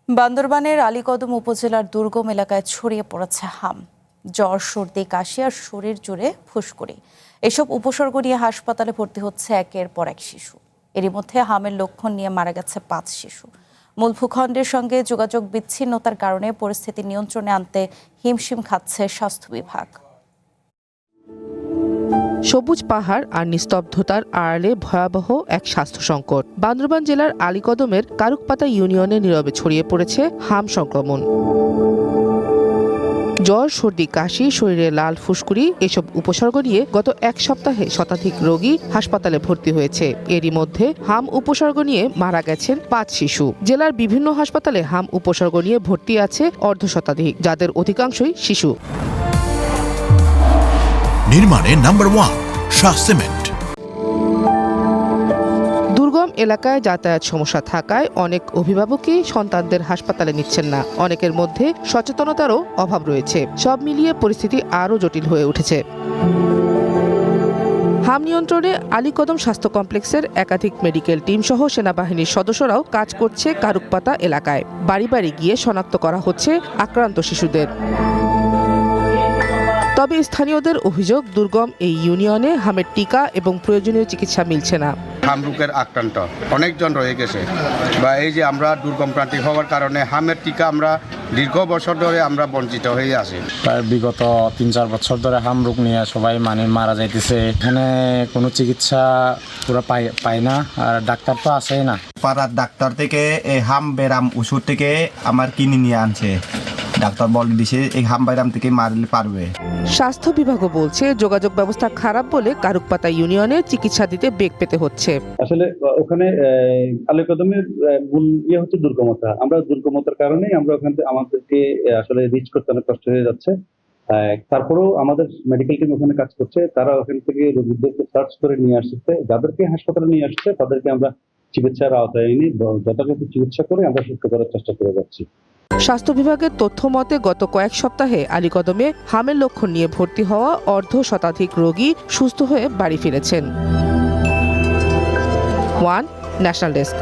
বান্দরবানের আলীকদম উপজেলার দুর্গম এলাকায় ছড়িয়ে পড়েছে হাম। জ্বর, সর্দি, কাশি আর শরীর জুড়ে ফুসকুড়ি, এসব উপসর্গ নিয়ে হাসপাতালে ভর্তি হচ্ছে একের পর এক শিশু। এরই মধ্যে হামের লক্ষণ নিয়ে মারা গেছে 5 শিশু। মূল ভূখণ্ডের সঙ্গে যোগাযোগ বিচ্ছিন্নতার কারণে পরিস্থিতি নিয়ন্ত্রণে আনতে হিমশিম খাচ্ছে স্বাস্থ্য বিভাগ। সবুজ পাহাড় আর নিস্তব্ধতার আড়ালে ভয়াবহ এক স্বাস্থ্য সংকট। বান্দরবান জেলার আলীকদমের কারুকপাতা ইউনিয়নে নীরবে ছড়িয়ে পড়েছে হাম সংক্রমণ। জ্বর, সর্দি, কাশি, শরীরে লাল ফুসকুড়ি, এসব উপসর্গ নিয়ে গত এক সপ্তাহে শতাধিক রোগী হাসপাতালে ভর্তি হয়েছে। এরই মধ্যে হাম উপসর্গ নিয়ে মারা গেছেন 5 শিশু। জেলার বিভিন্ন হাসপাতালে হাম উপসর্গ নিয়ে ভর্তি আছে অর্ধশতাধিক, যাদের অধিকাংশই শিশু। নির্মাণে নাম্বার 1 শাহ সিমেন্ট। দুর্গম এলাকায় যাতায়াত সমস্যা থাকায় অনেক অভিভাবকই সন্তানদের হাসপাতালে নিচ্ছেন না। অনেকের মধ্যে সচেতনতারও অভাব রয়েছে। সব মিলিয়ে পরিস্থিতি আরও জটিল হয়ে উঠেছে। হাম নিয়ন্ত্রণে আলীকদম স্বাস্থ্য কমপ্লেক্সের একাধিক মেডিকেল টিম সহ সেনাবাহিনীর সদস্যরাও কাজ করছে কারুকপাতা এলাকায়। বাড়ি বাড়ি গিয়ে শনাক্ত করা হচ্ছে আক্রান্ত শিশুদের। তবে স্থানীয়দের অভিযোগ, দুর্গম এই ইউনিয়নে হামের টিকা এবং প্রয়োজনীয় চিকিৎসা মিলছে না। হাম রোগের আক্রান্ত অনেকজন রয়ে গেছে, বা এই যে আমরা দুর্গম প্রান্তিক হওয়ার কারণে হামের টিকা আমরা দীর্ঘ বছর ধরে আমরা বঞ্চিত হয়ে আছি। প্রায় বিগত 3-4 বছর ধরে হাম রোগ নিয়ে সবাই মারা যাইতেছে। এখানে কোনো চিকিৎসা পুরো পায় না, আর ডাক্তার তো আসেই না। পাড়ার ডাক্তার থেকে এই হাম বেরাম ওষুধ থেকে আমার কিনে নিয়ে আনছে। ডাক্তার বলে দিছে এই হাম বেরাম থেকে মারলে পারবে। স্বাস্থ্য বিভাগও বলছে যোগাযোগ ব্যবস্থা খারাপ বলে কারুকপাতা ইউনিয়নে চিকিৎসা দিতে বেগ পেতে হচ্ছে। আসলে ওখানে আলীকদমের মূল হচ্ছে দুর্গমতা। আমরা দুর্গমতার কারণেই আমরা ওখান থেকে আমাদেরকে আসলে রিচ করতে অনেক কষ্ট হয়ে যাচ্ছে। তারপরেও আমাদের মেডিকেল টিম ওখানে কাজ করছে, তারা ওখান থেকে রোগীদেরকে সার্চ করে নিয়ে আসছে। যাদেরকে হাসপাতালে নিয়ে আসছে তাদেরকে আমরা চিকিৎসার আওতায় এনে যথাযথ চিকিৎসা করে আমরা সুস্থ করার চেষ্টা করে যাচ্ছি। স্বাস্থ্য বিভাগের তথ্য মতে গত কয়েক সপ্তাহে আলীকদমে হামের লক্ষণ নিয়ে ভর্তি হওয়া অর্ধশতাধিক রোগী সুস্থ হয়ে বাড়ি ফিরেছেন। One national desk.